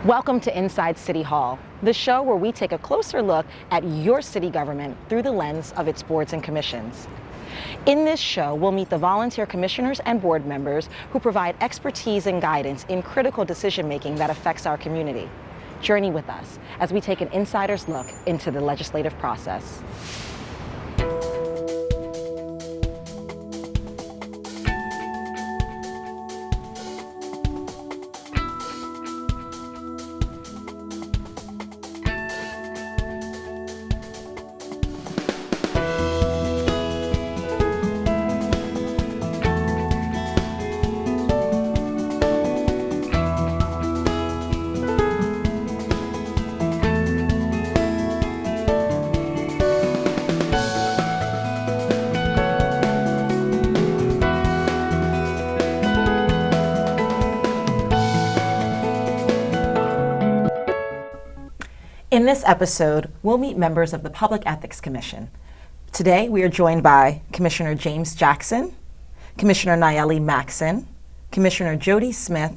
Welcome to Inside City Hall, the show where we take a closer look at your city government through the lens of its boards and commissions. In this show, we'll meet the volunteer commissioners and board members who provide expertise and guidance in critical decision-making that affects our community. Journey with us as we take an insider's look into the legislative process. In this episode, we'll meet members of the Public Ethics Commission. Today, we are joined by Commissioner James Jackson, Commissioner Nayeli Maxson, Commissioner Jodie Smith,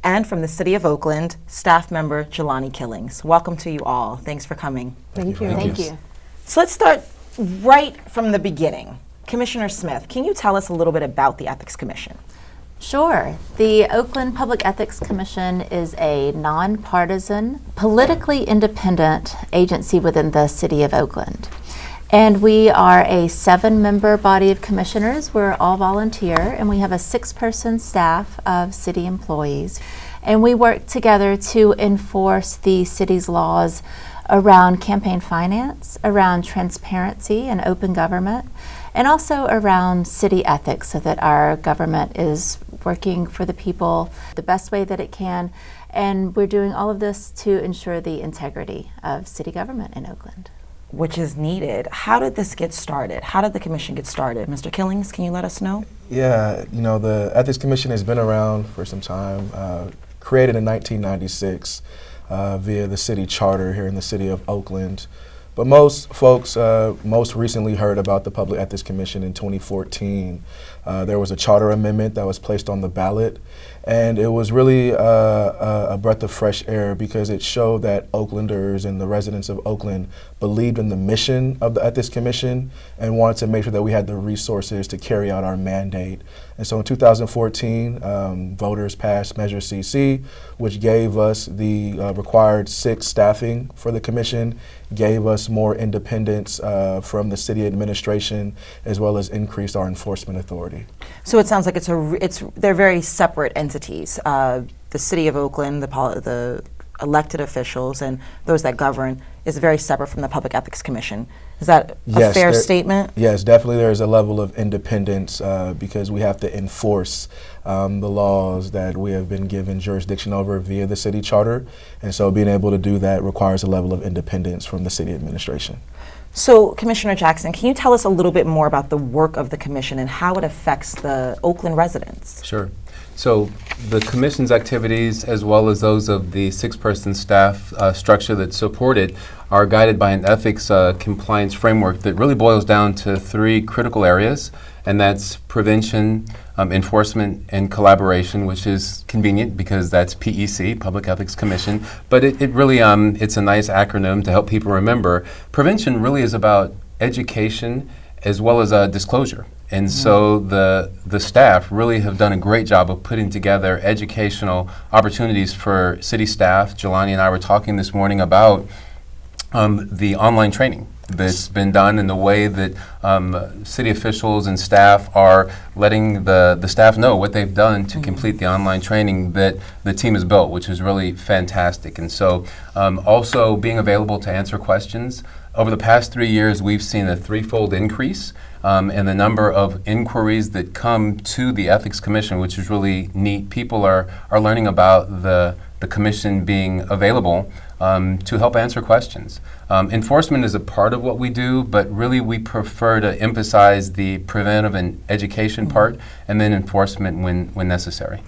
and from the City of Oakland, staff member Jelani Killings. Welcome to you all. Thanks for coming. Thank you. Thank you. So let's start right from the beginning. Commissioner Smith, can you tell us a little bit about the Ethics Commission? Sure. The Oakland Public Ethics Commission is a nonpartisan, politically independent agency within the City of Oakland. And we are a 7-member body of commissioners. We're all volunteer, and we have a 6-person staff of city employees. And we work together to enforce the city's laws around campaign finance, around transparency and open government, and also around city ethics so that our government is working for the people the best way that it can. And we're doing all of this to ensure the integrity of city government in Oakland. Which is needed. How did this get started? How did the commission get started? Mr. Killings, can you let us know? Yeah, the Ethics Commission has been around for some time, created in 1996 via the city charter here in the city of Oakland. But most folks most recently heard about the Public Ethics Commission in 2014. There was a charter amendment that was placed on the ballot, and it was really a breath of fresh air because it showed that Oaklanders and the residents of Oakland believed in the mission of the Ethics Commission and wanted to make sure that we had the resources to carry out our mandate. And so in 2014, voters passed Measure CC, which gave us the required 6 staffing for the commission, gave us more independence from the city administration, as well as increased our enforcement authority. So it sounds like they're very separate entities. The City of Oakland, the elected officials, and those that govern is very separate from the Public Ethics Commission. Is that a fair statement? Yes, definitely there is a level of independence because we have to enforce the laws that we have been given jurisdiction over via the city charter. And so being able to do that requires a level of independence from the city administration. So, Commissioner Jackson, can you tell us a little bit more about the work of the commission and how it affects the Oakland residents? Sure. So the commission's activities, as well as those of the 6-person staff structure that support it, are guided by an ethics compliance framework that really boils down to 3 critical areas, and that's prevention, enforcement, and collaboration, which is convenient because that's PEC, Public Ethics Commission. But it really, it's a nice acronym to help people remember. Prevention really is about education as well as disclosure. And so the staff really have done a great job of putting together educational opportunities for city staff. Jelani and I were talking this morning about the online training that's been done in the way that city officials and staff are letting the staff know what they've done to complete the online training that the team has built, which is really fantastic. And so also being available to answer questions. Over the past 3 years, we've seen a 3-fold increase in the number of inquiries that come to the Ethics Commission, which is really neat. People are learning about the commission being available to help answer questions. Enforcement is a part of what we do, but really we prefer to emphasize the preventive and education part, and then enforcement when necessary.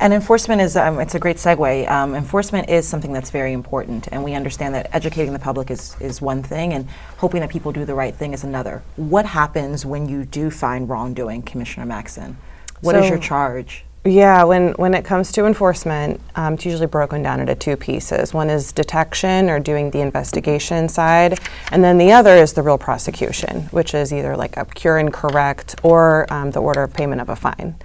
And enforcement is, it's a great segue. Enforcement is something that's very important, and we understand that educating the public is one thing, and hoping that people do the right thing is another. What happens when you do find wrongdoing, Commissioner Maxson? What is your charge? Yeah, when it comes to enforcement, it's usually broken down into two pieces. One is detection or doing the investigation side, and then the other is the real prosecution, which is either like a cure and correct or the order of payment of a fine.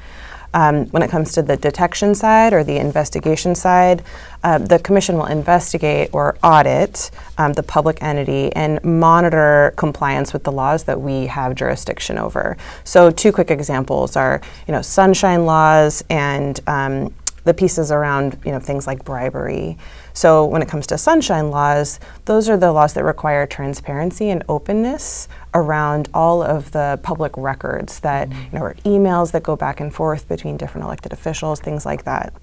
When it comes to the detection side or the investigation side, the commission will investigate or audit the public entity and monitor compliance with the laws that we have jurisdiction over. So two quick examples are, sunshine laws and the pieces around, things like bribery. So when it comes to sunshine laws, those are the laws that require transparency and openness around all of the public records that, or emails that go back and forth between different elected officials, things like that.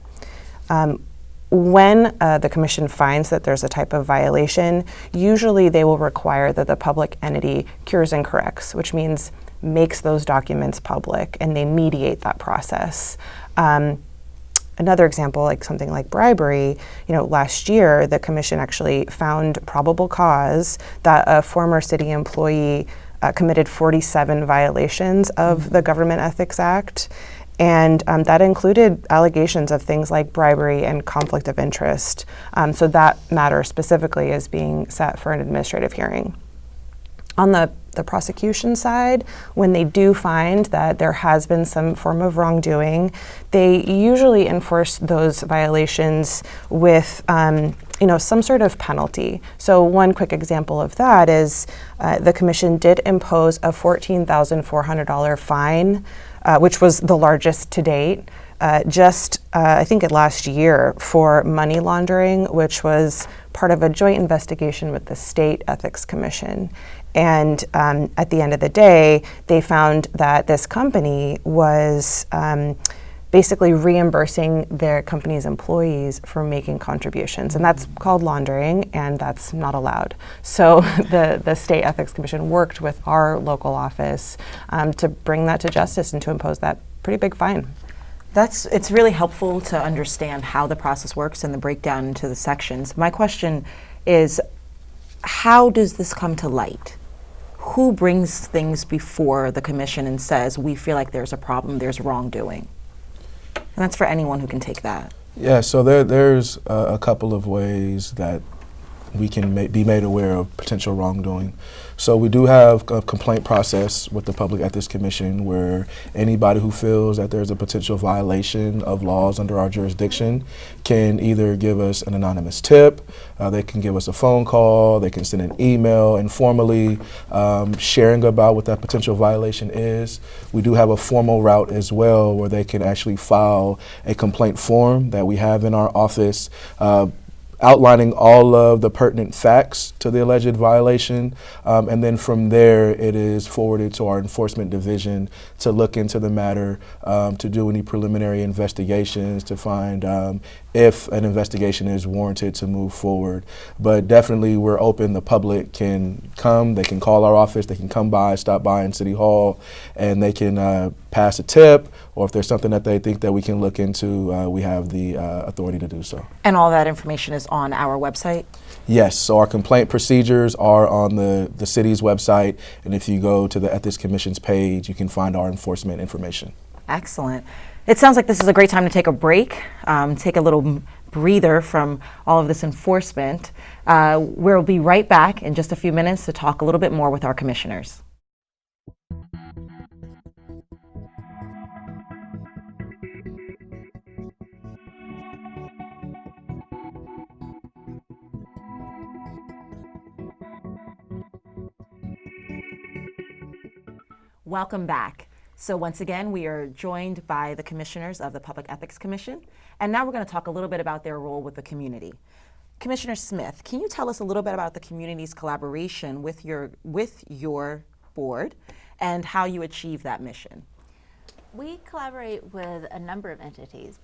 When the commission finds that there's a type of violation, usually they will require that the public entity cures and corrects, which means makes those documents public, and they mediate that process. Another example, like something like bribery, last year the commission actually found probable cause that a former city employee committed 47 violations of the Government Ethics Act. And that included allegations of things like bribery and conflict of interest. So that matter specifically is being set for an administrative hearing. On the prosecution side, when they do find that there has been some form of wrongdoing, they usually enforce those violations with some sort of penalty. So one quick example of that is the commission did impose a $14,400 fine, which was the largest to date, I think last year, for money laundering, which was part of a joint investigation with the State Ethics Commission. And at the end of the day, they found that this company was basically reimbursing their company's employees for making contributions. And that's called laundering, and that's not allowed. So the State Ethics Commission worked with our local office to bring that to justice and to impose that pretty big fine. It's really helpful to understand how the process works and the breakdown into the sections. My question is, how does this come to light? Who brings things before the commission and says, we feel like there's a problem, there's wrongdoing? And that's for anyone who can take that. Yeah, so there's a couple of ways that we can be made aware of potential wrongdoing. So we do have a complaint process with the Public Ethics Commission where anybody who feels that there's a potential violation of laws under our jurisdiction can either give us an anonymous tip, they can give us a phone call, they can send an email informally sharing about what that potential violation is. We do have a formal route as well where they can actually file a complaint form that we have in our office outlining all of the pertinent facts to the alleged violation, and then from there it is forwarded to our enforcement division to look into the matter, to do any preliminary investigations to find if an investigation is warranted to move forward. But definitely we're open, the public can come, they can call our office, they can come by, stop by in City Hall, and they can pass a tip, or if there's something that they think that we can look into, we have the authority to do so. And all that information is on our website? Yes, so our complaint procedures are on the city's website, and if you go to the Ethics Commission's page, you can find our enforcement information. Excellent. It sounds like this is a great time to take a break, take a little breather from all of this enforcement. We'll be right back in just a few minutes to talk a little bit more with our commissioners. Welcome back. So once again, we are joined by the commissioners of the Public Ethics Commission, and now we're going to talk a little bit about their role with the community. Commissioner Smith, can you tell us a little bit about the community's collaboration with your board and how you achieve that mission? We collaborate with a number of entities.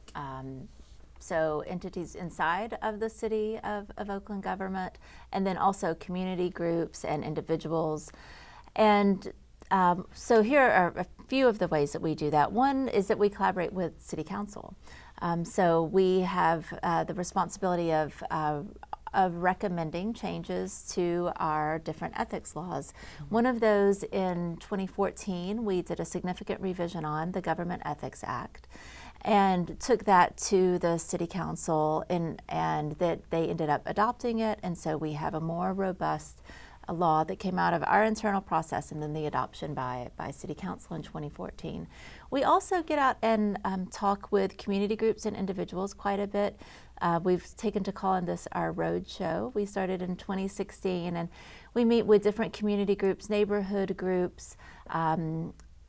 So entities inside of the city of Oakland government, and then also community groups and individuals. And so here are a few of the ways that we do that. One is that we collaborate with City Council. So we have the responsibility of recommending changes to our different ethics laws. One of those in 2014, we did a significant revision on the Government Ethics Act. and took that to the city council, and that they ended up adopting it, and so we have a more robust law that came out of our internal process and then the adoption by city council in 2014. We also get out and talk with community groups and individuals quite a bit. We've taken to calling this our road show. We started in 2016, and we meet with different community groups, neighborhood groups,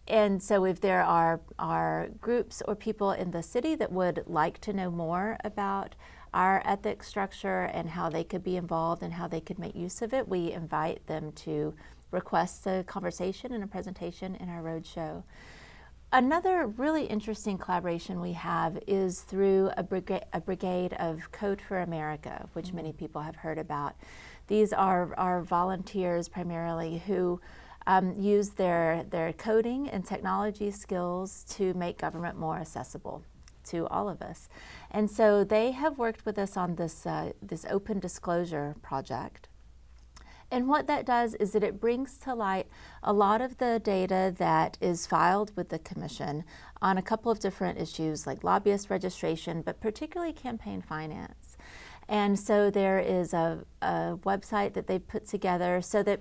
and so if there are groups or people in the city that would like to know more about our ethics structure and how they could be involved and how they could make use of it, we invite them to request a conversation and a presentation in our roadshow. Another really interesting collaboration we have is through a brigade of Code for America, which many people have heard about. These are volunteers primarily who use their coding and technology skills to make government more accessible to all of us. And so they have worked with us on this open disclosure project. And what that does is that it brings to light a lot of the data that is filed with the commission on a couple of different issues like lobbyist registration, but particularly campaign finance. And so there is a website that they've put together so that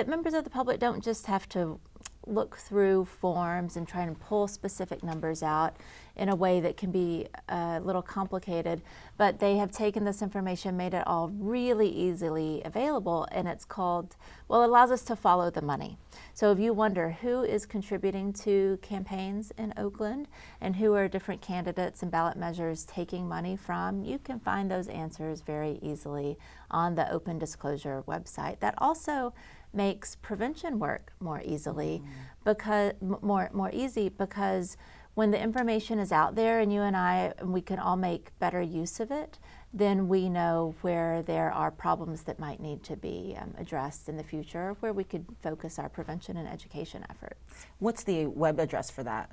members of the public don't just have to look through forms and try and pull specific numbers out in a way that can be a little complicated, but they have taken this information, made it all really easily available, and it's called, well, it allows us to follow the money. So if you wonder who is contributing to campaigns in Oakland and who are different candidates and ballot measures taking money from, you can find those answers very easily on the Open Disclosure website. That also makes prevention work more easily, because more easy, because when the information is out there and you and I, we can all make better use of it, then we know where there are problems that might need to be addressed in the future, where we could focus our prevention and education efforts. What's the web address for that?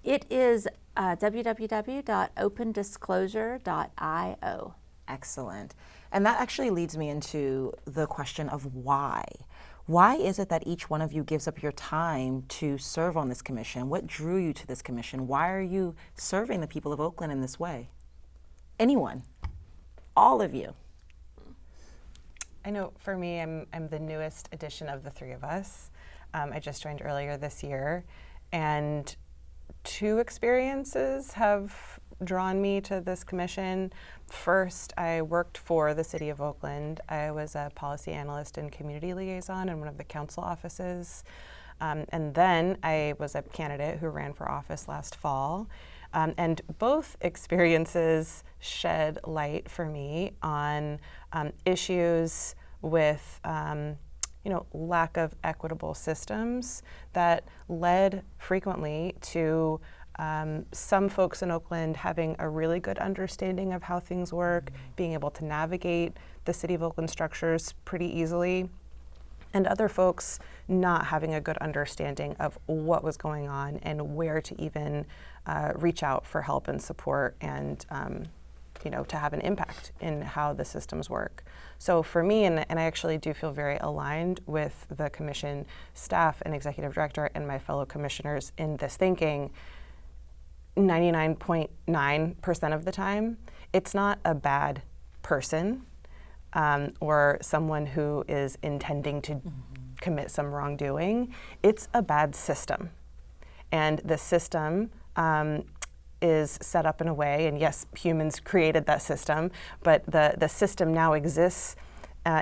It is www.opendisclosure.io. Excellent. And that actually leads me into the question of why. Why is it that each one of you gives up your time to serve on this commission? What drew you to this commission? Why are you serving the people of Oakland in this way? Anyone? All of you? I know for me, I'm the newest addition of the three of us. I just joined earlier this year, and two experiences have drawn me to this commission. First, I worked for the City of Oakland. I was a policy analyst and community liaison in one of the council offices. And then I was a candidate who ran for office last fall. And both experiences shed light for me on issues with lack of equitable systems that led frequently to some folks in Oakland having a really good understanding of how things work, being able to navigate the City of Oakland structures pretty easily, and other folks not having a good understanding of what was going on and where to even reach out for help and support and to have an impact in how the systems work. So for me, and I actually do feel very aligned with the commission staff and executive director and my fellow commissioners in this thinking, 99.9% of the time, it's not a bad person or someone who is intending to commit some wrongdoing. It's a bad system. And the system is set up in a way, and yes, humans created that system, but the system now exists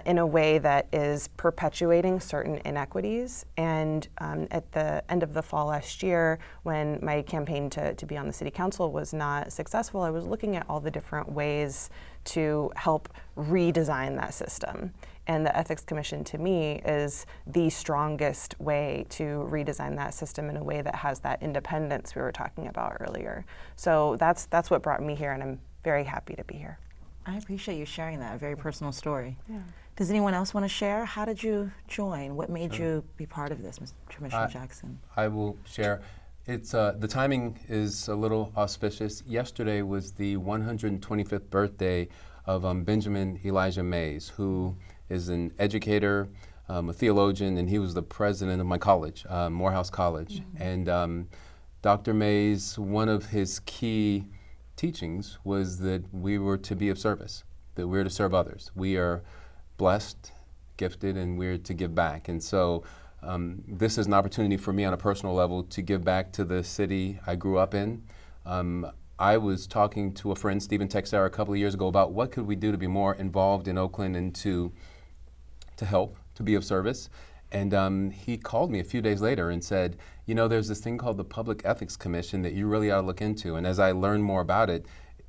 in a way that is perpetuating certain inequities. And at the end of the fall last year, when my campaign to be on the city council was not successful, I was looking at all the different ways to help redesign that system. And the Ethics Commission, to me, is the strongest way to redesign that system in a way that has that independence we were talking about earlier. So that's what brought me here, and I'm very happy to be here. I appreciate you sharing that, a very personal story. Yeah. Does anyone else want to share? How did you join? What made you be part of this, Mr. Commissioner Jackson? I will share. It's the timing is a little auspicious. Yesterday was the 125th birthday of Benjamin Elijah Mays, who is an educator, a theologian, and he was the president of my college, Morehouse College. And Dr. Mays, one of his key teachings was that we were to be of service, that we're to serve others. We are blessed, gifted, and we're to give back. And so this is an opportunity for me on a personal level to give back to the city I grew up in. I was talking to a friend, Stephen Texera, a couple of years ago about what could we do to be more involved in Oakland and to help, to be of service. And he called me a few days later and said, you know, there's this thing called the Public Ethics Commission that you really ought to look into. And as I learned more about it,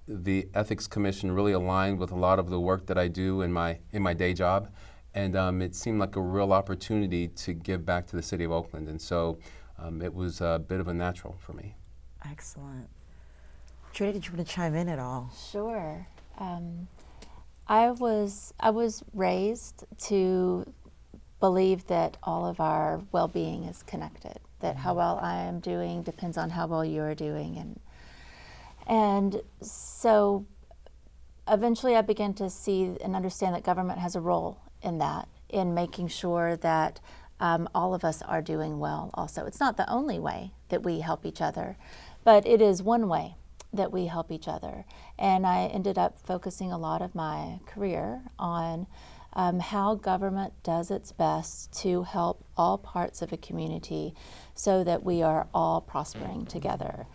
the Ethics Commission really aligned with a lot of the work that I do in my day job. And it seemed like a real opportunity to give back to the city of Oakland. And so it was a bit of a natural for me. Excellent. Jodie, did you want to chime in at all? Sure. I was raised to believe that all of our well-being is connected, that how well I am doing depends on how well you're doing. And so eventually I began to see and understand that government has a role in that, in making sure that all of us are doing well also. It's not the only way that we help each other, but it is one way that we help each other. And I ended up focusing a lot of my career on how government does its best to help all parts of a community so that we are all prospering together.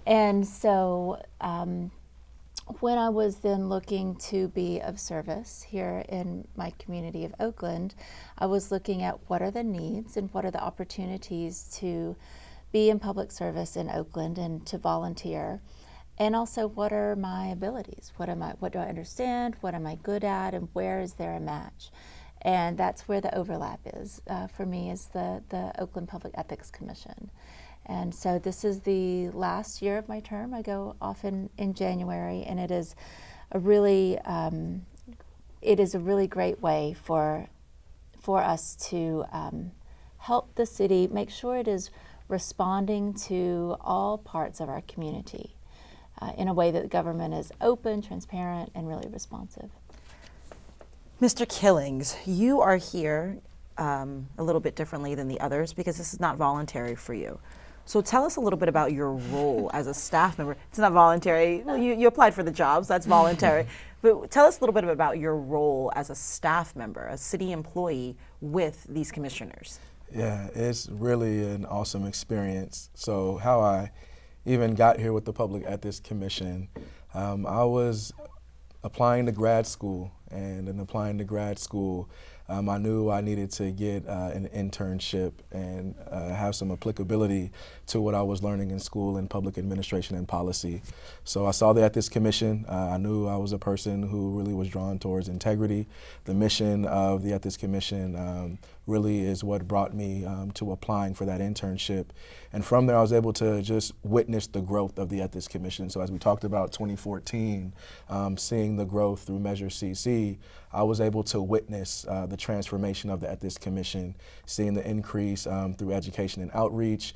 And so when I was then looking to be of service here in my community of Oakland, I was looking at what are the needs and what are the opportunities to be in public service in Oakland and to volunteer. And also, what are my abilities? What do I understand? What am I good at? And where is there a match? And that's where the overlap is for me, is the Oakland Public Ethics Commission. And so this is the last year of my term. I go off in January, and it is a really great way for us to help the city make sure it is responding to all parts of our community. In a way that the government is open, transparent, and really responsive. Mr. Killings, you are here a little bit differently than the others because this is not voluntary for you. So tell us a little bit about your role as a staff member. It's not voluntary. Well, you applied for the job, so that's voluntary. But tell us a little bit about your role as a staff member, a city employee with these commissioners. Yeah, it's really an awesome experience. So how I even got here with the Public Ethics Commission, I was applying to grad school, and in applying to grad school, I knew I needed to get an internship and have some applicability to what I was learning in school in public administration and policy. So I saw the Ethics Commission. I knew I was a person who really was drawn towards integrity. The mission of the Ethics Commission really is what brought me to applying for that internship. And from there, I was able to just witness the growth of the Ethics Commission. So as we talked about 2014, seeing the growth through Measure CC, I was able to witness the transformation of the Ethics Commission, seeing the increase through education and outreach,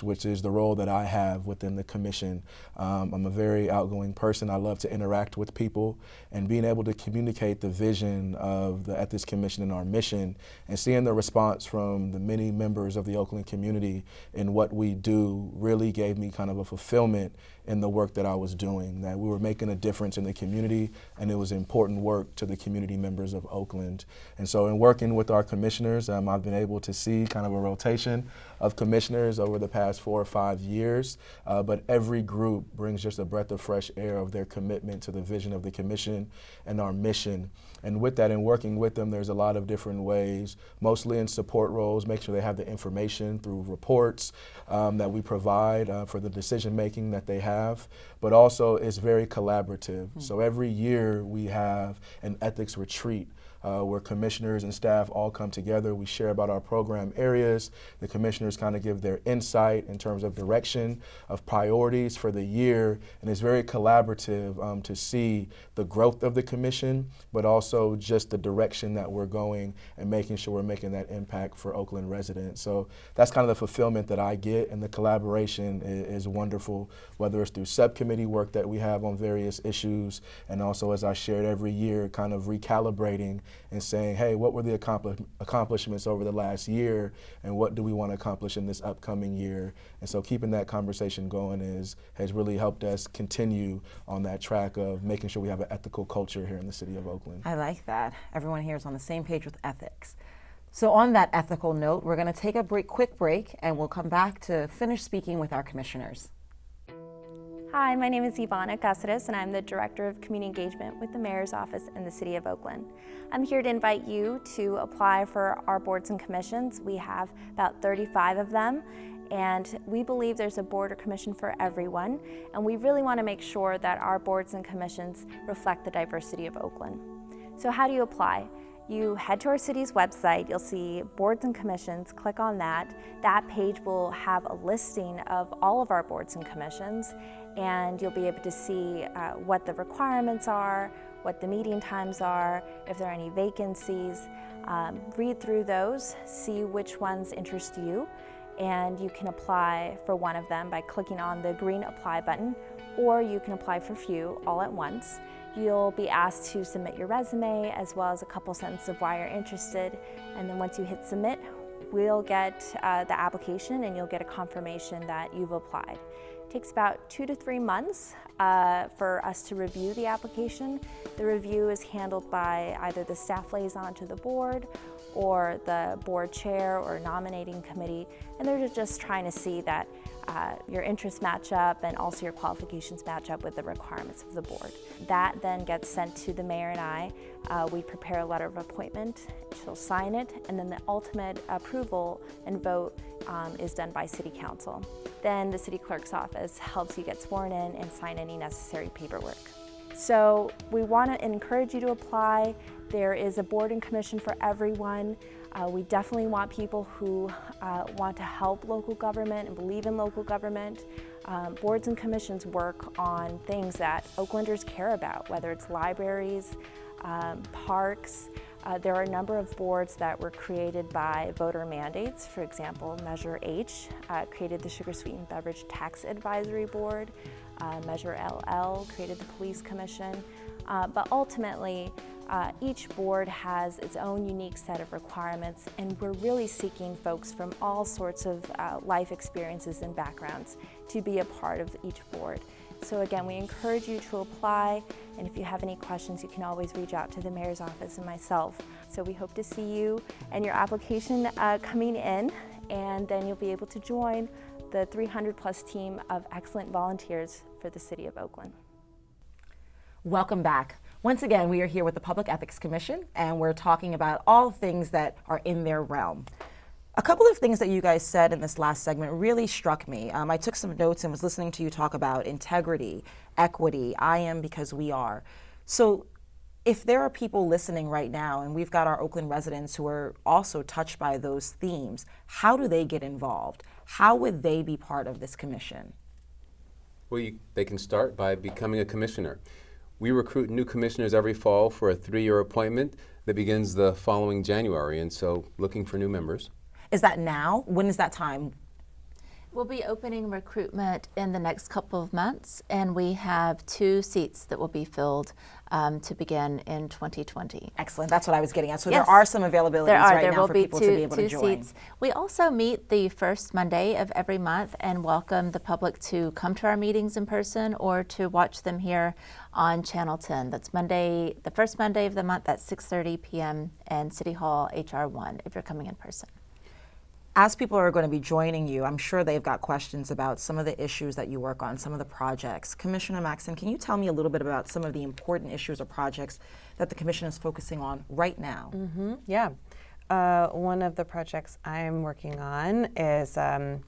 which is the role that I have within the commission. I'm a very outgoing person. I love to interact with people, and being able to communicate the vision of the Ethics Commission and our mission, and seeing the response from the many members of the Oakland community in what we do really gave me kind of a fulfillment in the work that I was doing, that we were making a difference in the community, and it was important work to the community members of Oakland. And so in working with our commissioners, I've been able to see kind of a rotation of commissioners over the past 4 or 5 years, but every group brings just a breath of fresh air of their commitment to the vision of the commission and our mission. And with that, in working with them, there's a lot of different ways, mostly in support roles, make sure they have the information through reports that we provide for the decision making that they have, but also it's very collaborative. So every year we have an ethics retreat where commissioners and staff all come together. We share about our program areas. The commissioners kind of give their insight in terms of direction, of priorities for the year, and it's very collaborative to see the growth of the commission, but also just the direction that we're going and making sure we're making that impact for Oakland residents. So that's kind of the fulfillment that I get, and the collaboration is wonderful, whether it's through subcommittee work that we have on various issues, and also, as I shared every year, kind of recalibrating and saying, hey, what were the accomplishments over the last year, and what do we want to accomplish in this upcoming year? And so keeping that conversation going has really helped us continue on that track of making sure we have an ethical culture here in the city of Oakland. I like that. Everyone here is on the same page with ethics. So on that ethical note, we're going to take a quick break, and we'll come back to finish speaking with our commissioners. Hi, my name is Ivana Cáceres, and I'm the Director of Community Engagement with the Mayor's Office in the City of Oakland. I'm here to invite you to apply for our boards and commissions. We have about 35 of them, and we believe there's a board or commission for everyone, and we really want to make sure that our boards and commissions reflect the diversity of Oakland. So how do you apply? You head to our city's website, you'll see boards and commissions, click on that. That page will have a listing of all of our boards and commissions, and you'll be able to see what the requirements are, what the meeting times are, if there are any vacancies. Read through those, see which ones interest you, and you can apply for one of them by clicking on the green apply button, or you can apply for a few all at once. You'll be asked to submit your resume as well as a couple sentences of why you're interested, and then once you hit submit, we'll get the application and you'll get a confirmation that you've applied. It takes about 2 to 3 months for us to review the application. The review is handled by either the staff liaison to the board or the board chair or nominating committee, and they're just trying to see that your interests match up and also your qualifications match up with the requirements of the board. That then gets sent to the mayor and I. We prepare a letter of appointment, she'll sign it, and then the ultimate approval and vote is done by City Council. Then the City Clerk's office helps you get sworn in and sign any necessary paperwork. So we want to encourage you to apply. There is a board and commission for everyone. We definitely want people who want to help local government and believe in local government. Boards and commissions work on things that Oaklanders care about, whether it's libraries, parks. There are a number of boards that were created by voter mandates. For example, Measure H created the Sugar Sweetened Beverage Tax Advisory Board. Measure LL created the Police Commission. But ultimately, each board has its own unique set of requirements, and we're really seeking folks from all sorts of life experiences and backgrounds to be a part of each board. So again, we encourage you to apply, and if you have any questions, you can always reach out to the mayor's office and myself. So we hope to see you and your application coming in, and then you'll be able to join the 300+ team of excellent volunteers for the City of Oakland. Welcome back. Once again, we are here with the Public Ethics Commission, and we're talking about all things that are in their realm. A couple of things that you guys said in this last segment really struck me. I took some notes and was listening to you talk about integrity, equity, I am because we are. So if there are people listening right now, and we've got our Oakland residents who are also touched by those themes, how do they get involved? How would they be part of this commission? Well, they can start by becoming a commissioner. We recruit new commissioners every fall for a 3-year appointment that begins the following January, and so looking for new members. Is that now? When is that time? We'll be opening recruitment in the next couple of months, and we have 2 seats that will be filled to begin in 2020. Excellent. That's what I was getting at. So Yes. there are some availabilities right there now will for be people to be able to two join. seats. We also meet the first Monday of every month and welcome the public to come to our meetings in person or to watch them here on Channel 10. That's Monday, the first Monday of the month at 6:30 p.m. in City Hall HR 1 if you're coming in person. As people are going to be joining you, I'm sure they've got questions about some of the issues that you work on, some of the projects. Commissioner Maxson, can you tell me a little bit about some of the important issues or projects that the Commission is focusing on right now? Yeah. One of the projects I'm working on is on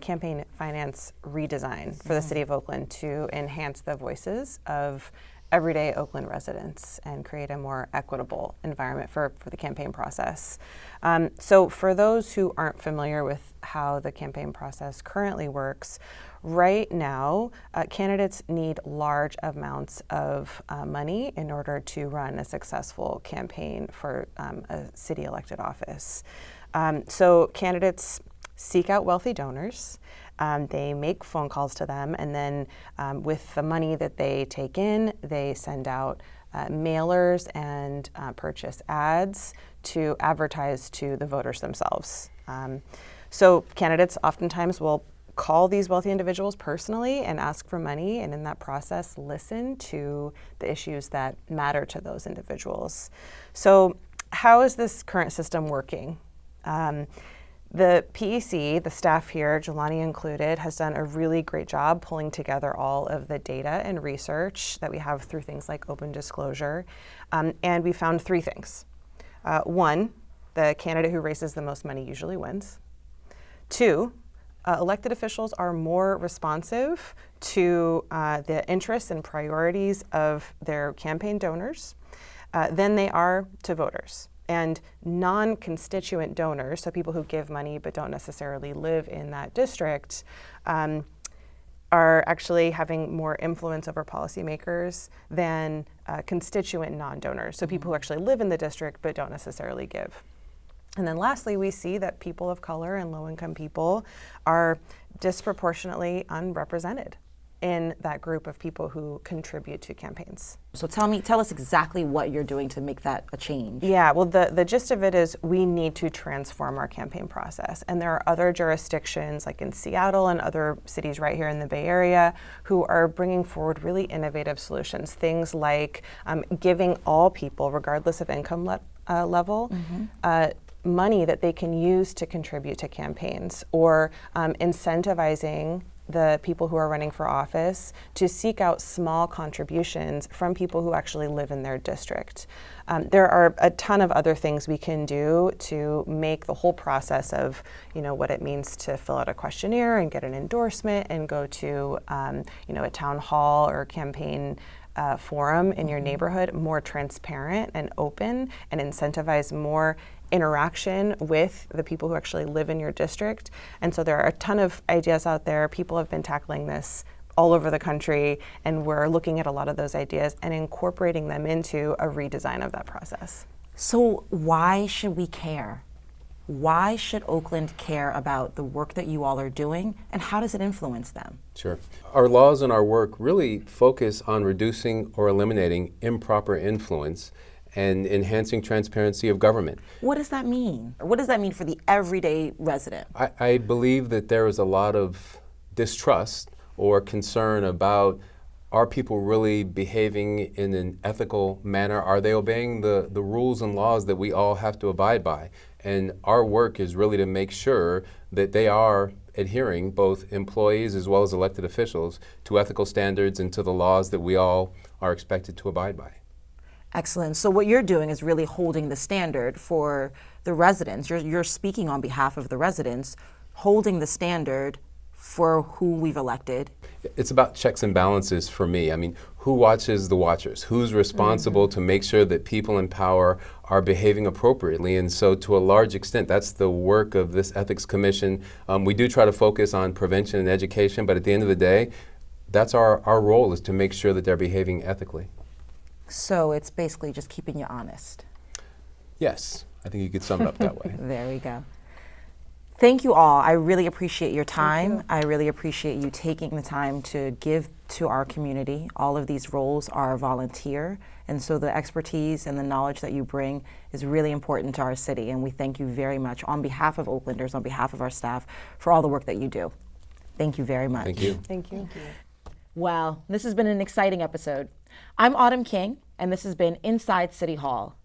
campaign finance redesign for the City of Oakland to enhance the voices of everyday Oakland residents and create a more equitable environment for the campaign process. So for those who aren't familiar with how the campaign process currently works, right now candidates need large amounts of money in order to run a successful campaign for a city elected office. So candidates seek out wealthy donors. They make phone calls to them, and then with the money that they take in, they send out mailers and purchase ads to advertise to the voters themselves. So candidates oftentimes will call these wealthy individuals personally and ask for money, and in that process listen to the issues that matter to those individuals. So how is this current system working? The PEC, the staff here, Jelani included, has done a really great job pulling together all of the data and research that we have through things like open disclosure. And we found three things. One, the candidate who raises the most money usually wins. Two, elected officials are more responsive to the interests and priorities of their campaign donors than they are to voters. And non-constituent donors, so people who give money but don't necessarily live in that district, are actually having more influence over policymakers than constituent non-donors, so people who actually live in the district but don't necessarily give. And then lastly, we see that people of color and low-income people are disproportionately unrepresented in that group of people who contribute to campaigns. So tell us exactly what you're doing to make that a change. Yeah, well, the gist of it is we need to transform our campaign process. And there are other jurisdictions, like in Seattle and other cities right here in the Bay Area, who are bringing forward really innovative solutions. Things like giving all people, regardless of income level, money that they can use to contribute to campaigns, or incentivizing the people who are running for office to seek out small contributions from people who actually live in their district. There are a ton of other things we can do to make the whole process of, what it means to fill out a questionnaire and get an endorsement and go to, a town hall or campaign forum in your neighborhood more transparent and open, and incentivize more interaction with the people who actually live in your district. And so there are a ton of ideas out there. People have been tackling this all over the country, and we're looking at a lot of those ideas and incorporating them into a redesign of that process. So why should we care? Why should Oakland care about the work that you all are doing, and how does it influence them? Sure. Our laws and our work really focus on reducing or eliminating improper influence and enhancing transparency of government. What does that mean? What does that mean for the everyday resident? I believe that there is a lot of distrust or concern about, are people really behaving in an ethical manner? Are they obeying the rules and laws that we all have to abide by? And our work is really to make sure that they are adhering, both employees as well as elected officials, to ethical standards and to the laws that we all are expected to abide by. Excellent. So what you're doing is really holding the standard for the residents. You're speaking on behalf of the residents, holding the standard for who we've elected. It's about checks and balances for me. I mean, who watches the watchers? Who's responsible to make sure that people in power are behaving appropriately? And so to a large extent, that's the work of this Ethics Commission. We do try to focus on prevention and education, but at the end of the day, that's our role, is to make sure that they're behaving ethically. So it's basically just keeping you honest. Yes, I think you could sum it up that way. There we go. Thank you all. I really appreciate your time. I really appreciate you taking the time to give to our community. All of these roles are volunteer, and so the expertise and the knowledge that you bring is really important to our city, and we thank you very much on behalf of Oaklanders, on behalf of our staff, for all the work that you do. Thank you very much. Thank you. Thank you. Well, this has been an exciting episode. I'm Autumn King, and this has been Inside City Hall.